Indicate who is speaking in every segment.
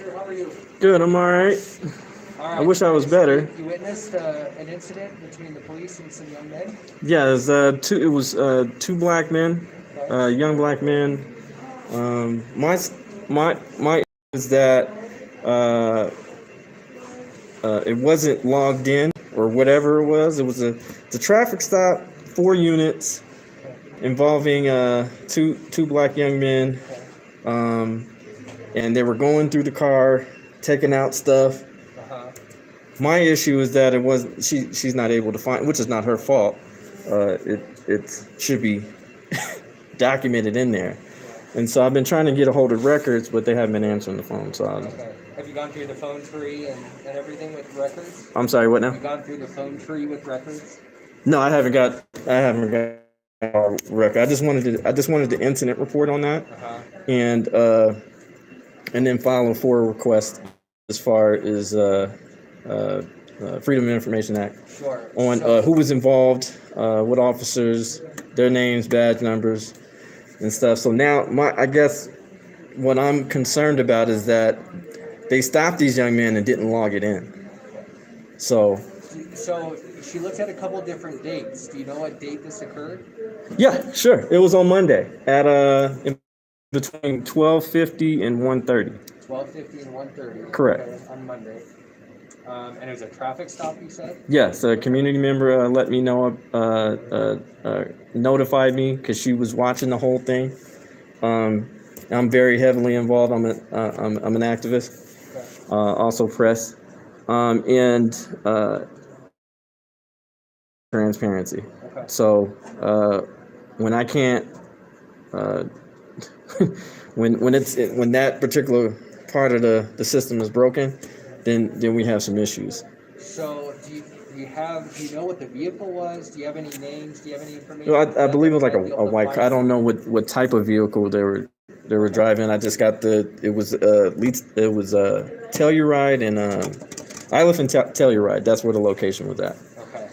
Speaker 1: officer. How are you?
Speaker 2: Good, I'm all right.
Speaker 1: All
Speaker 2: I
Speaker 1: right.
Speaker 2: wish I was
Speaker 1: So
Speaker 2: better.
Speaker 1: you witnessed an incident between the police and some young men.
Speaker 2: Yeah, it was two black men,
Speaker 1: Okay.
Speaker 2: young black men. My is that uh, it wasn't logged in or whatever it was. It was a traffic stop, 4 units
Speaker 1: Okay.
Speaker 2: involving two black young men,
Speaker 1: Okay.
Speaker 2: um, and they were going through the car, taking out stuff.
Speaker 1: Uh huh.
Speaker 2: My issue is that it wasn't she's not able to find, which is not her fault. It should be documented in there,
Speaker 1: Yeah.
Speaker 2: and so I've been trying to get a hold of records, but they haven't been answering the phone.
Speaker 1: Okay. Have you gone through the phone tree and everything with records?
Speaker 2: I'm sorry. What
Speaker 1: Have
Speaker 2: now?
Speaker 1: you gone through the phone tree with records?
Speaker 2: No, I haven't got a record. I just wanted the incident report on that,
Speaker 1: Uh huh.
Speaker 2: and and then file a FOIA request as far as Freedom of Information Act
Speaker 1: Sure.
Speaker 2: on
Speaker 1: So
Speaker 2: who was involved, what officers, their names, badge numbers, and stuff. So now, I guess what I'm concerned about is that they stopped these young men and didn't log it in. So
Speaker 1: so she looked at a couple different dates. Do you know what date this occurred?
Speaker 2: yeah, sure, it was on Monday at in between 12:50 and 1:30.
Speaker 1: 12:50 and 1:30.
Speaker 2: Correct.
Speaker 1: Okay, on Monday. And it was a traffic stop. You said.
Speaker 2: Yes, a community member let me know, notified me because she was watching the whole thing. Um, I'm very heavily involved. I'm an activist,
Speaker 1: Okay.
Speaker 2: also press, and transparency.
Speaker 1: Okay.
Speaker 2: So when I can't, uh, when that particular part of the system is broken, then we have some issues.
Speaker 1: So, do you know what the vehicle was? Do you have any names? Do you have any
Speaker 2: No,
Speaker 1: information like
Speaker 2: I
Speaker 1: that
Speaker 2: believe it was
Speaker 1: we
Speaker 2: like
Speaker 1: might be
Speaker 2: a
Speaker 1: able to
Speaker 2: white car.
Speaker 1: find?
Speaker 2: I don't know what type of vehicle they were driving. I just got it was Telluride and I live in Telluride. That's where the location was at.
Speaker 1: Okay.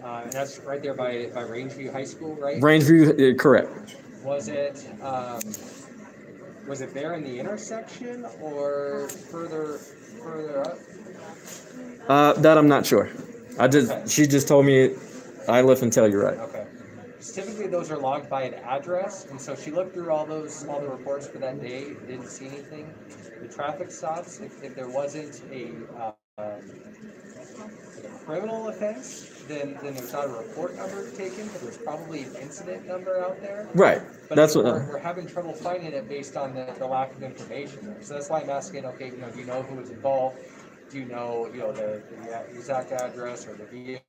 Speaker 1: And that's right there by Rangeview High School, right?
Speaker 2: Rangeview, correct.
Speaker 1: Was it was it there in the intersection or further up?
Speaker 2: That I'm not sure.
Speaker 1: Okay.
Speaker 2: She just told me I live in Telluride.
Speaker 1: Okay. 'Cause typically those are logged by an address, and so she looked through all the reports for that day, didn't see anything. The traffic stops, if there wasn't like a criminal offense, then there's not a report number taken, but there's probably an incident number out there.
Speaker 2: Right.
Speaker 1: But
Speaker 2: That's what.
Speaker 1: we're having trouble finding it based on the lack of information there. So that's why I'm asking, okay, do you know who was involved? Do you know, the exact address or the vehicle?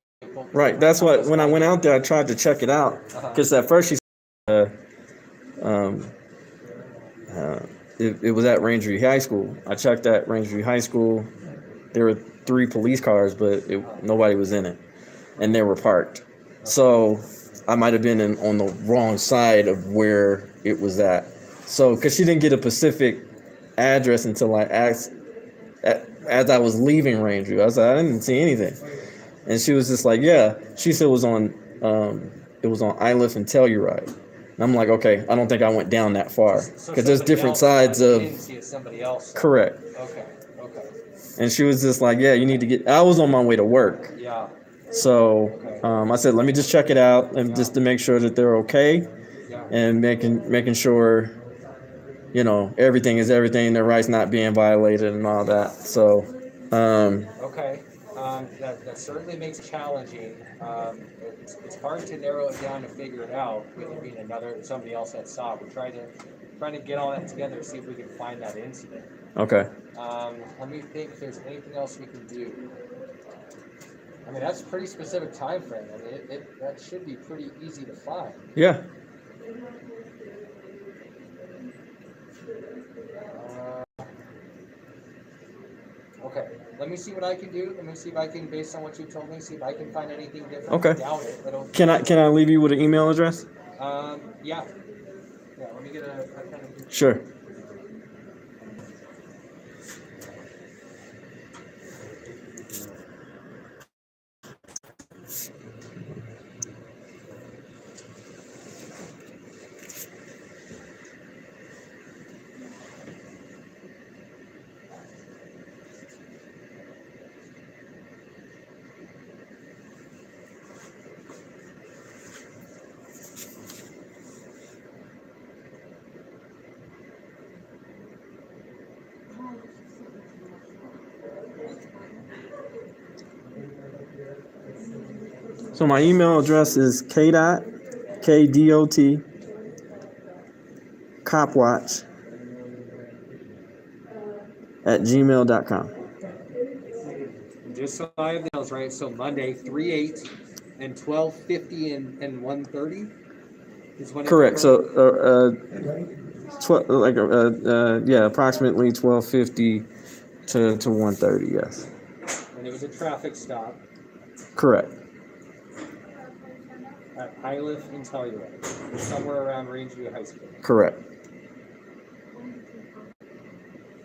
Speaker 2: Right. That's what. When I went out there, I tried to check it out because at first she said, um, it was at Rangeview High School. I checked at Rangeview High School. There were 3 police cars, but nobody was in it, and they were parked. So I might have been on the wrong side of where it was at. So because she didn't get a specific address until I asked as I was leaving Rangeview, I said I didn't see anything, and she was just like, yeah. She said it was on Iliff and Telluride. And I'm like, okay, I don't think I went down that far
Speaker 1: So
Speaker 2: because there's
Speaker 1: somebody
Speaker 2: different
Speaker 1: else
Speaker 2: sides
Speaker 1: you
Speaker 2: of.
Speaker 1: didn't see it, somebody else.
Speaker 2: Correct.
Speaker 1: Okay. Okay.
Speaker 2: And she was just like, yeah, you need to get. I was on my way to work.
Speaker 1: Yeah.
Speaker 2: So
Speaker 1: Okay.
Speaker 2: I said, let me just check it out, and just to make sure that they're okay,
Speaker 1: Yeah.
Speaker 2: and making sure, everything is everything, their rights not being violated, and all that. So,
Speaker 1: Okay. That certainly makes it challenging. It's hard to narrow it down to figure it out with it being somebody else that saw it. We're trying to get all that together, see if we can find that incident.
Speaker 2: okay,
Speaker 1: Let me think if there's anything else we can do. I mean, that's a pretty specific time frame. I mean, that should be pretty easy to find.
Speaker 2: yeah,
Speaker 1: Okay, let me see what I can do. Let me see if I can, based on what you told me, see if I can find anything different.
Speaker 2: Okay.
Speaker 1: I doubt it. I don't.
Speaker 2: Can I leave you with an email address?
Speaker 1: Yeah. Yeah. Let me get a pen and paper.
Speaker 2: Sure. So my email address is kdot copwatch at gmail.com.
Speaker 1: Just so I have the nails right, so Monday, 3/8 and 12:50 and 1:30 is when it
Speaker 2: Correct. So,
Speaker 1: occurred?
Speaker 2: approximately 12:50 to 1:30. Yes.
Speaker 1: And it was a traffic stop
Speaker 2: Correct.
Speaker 1: at Iliff and Telluride, somewhere around Rangeview High School.
Speaker 2: Correct.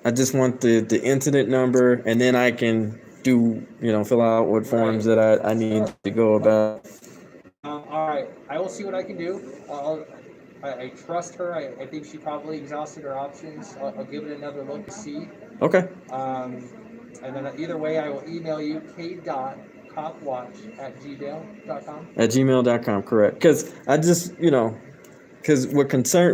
Speaker 2: I just want the incident number, and then I can fill out what forms that I need to go about.
Speaker 1: All right, I will see what I can do. I trust her. I think she probably exhausted her options. I'll give it another look to see.
Speaker 2: Okay.
Speaker 1: And then either way, I will email you k.copwatch@gmail.com.
Speaker 2: At gmail.com, correct. Because I just, because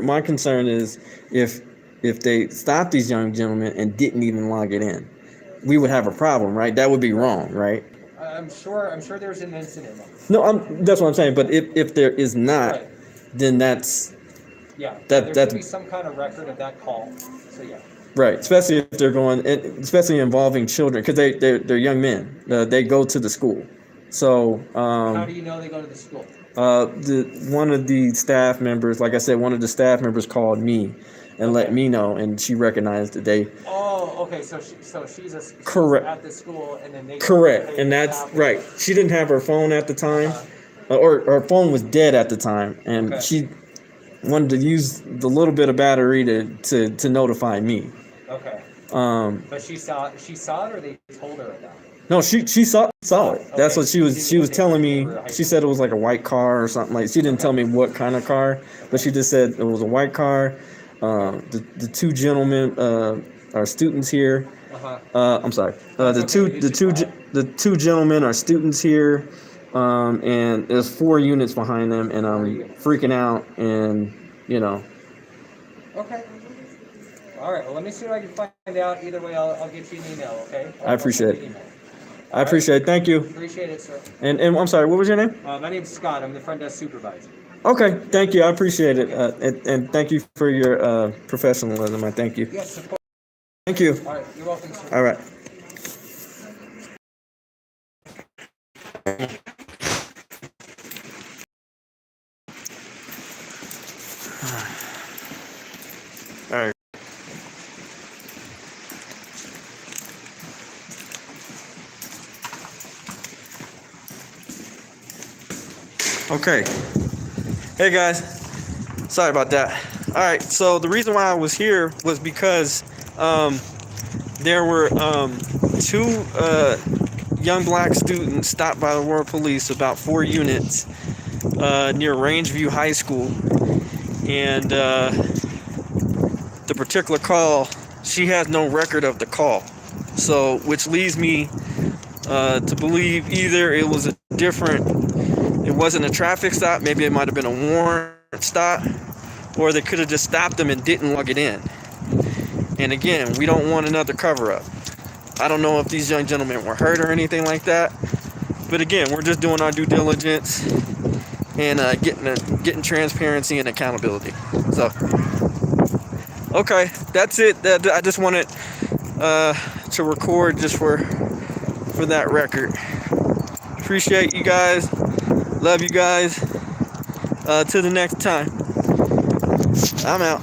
Speaker 2: my concern is if they stopped these young gentlemen and didn't even log it in, we would have a problem, right? That would be wrong, right?
Speaker 1: I'm sure there's an incident.
Speaker 2: No, that's what I'm saying. But if there is not,
Speaker 1: Right.
Speaker 2: then that's
Speaker 1: there should be some kind of record of that call. So yeah.
Speaker 2: right. Especially if they're especially involving children, because they're young men. They go to the school. So
Speaker 1: How do you know they go to the school?
Speaker 2: one of the staff members, like I said, one of the staff members called me and let me know, and she recognized that they.
Speaker 1: Oh, okay. So she's
Speaker 2: correct
Speaker 1: at the school, and then they.
Speaker 2: Correct, and that's right. She didn't have her phone at the time, or her phone was dead at the time, and she wanted to use the little bit of battery to notify me.
Speaker 1: Okay. But she saw it, or they told her about it?
Speaker 2: No, she saw it. That's what she was telling me. She said it was like a white car or something like. She didn't tell me what kind of car, but she just said it was a white car. The two gentlemen are students here. I'm sorry. The two gentlemen are students here, and there's 4 units behind them, and I'm freaking out, and
Speaker 1: Okay. All right. Well, let me see what I can find out. Either way, I'll get you an email. Okay.
Speaker 2: I appreciate it. I appreciate it. Thank you.
Speaker 1: Appreciate it, sir.
Speaker 2: And I'm sorry. What was your name?
Speaker 1: My name's Scott. I'm the front desk supervisor.
Speaker 2: Okay. Thank you. I appreciate it. And thank you for your professionalism. I thank you.
Speaker 1: Yes, of course.
Speaker 2: Thank you.
Speaker 1: All right. You're welcome, sir.
Speaker 2: All right. All right. Okay. Hey guys. Sorry about that. All right. So the reason why I was here was because there were 2 young black students stopped by the Aurora police, about 4 units near Rangeview High School, and the particular call, she has no record of the call, so which leads me to believe either it wasn't a traffic stop, maybe it might have been a warrant stop, or they could have just stopped them and didn't log it in. And again, we don't want another cover-up. I don't know if these young gentlemen were hurt or anything like that, but again, we're just doing our due diligence and getting transparency and accountability. So, okay, that's it. I just wanted to record just for that record. Appreciate you guys. Love you guys. Till the next time. I'm out.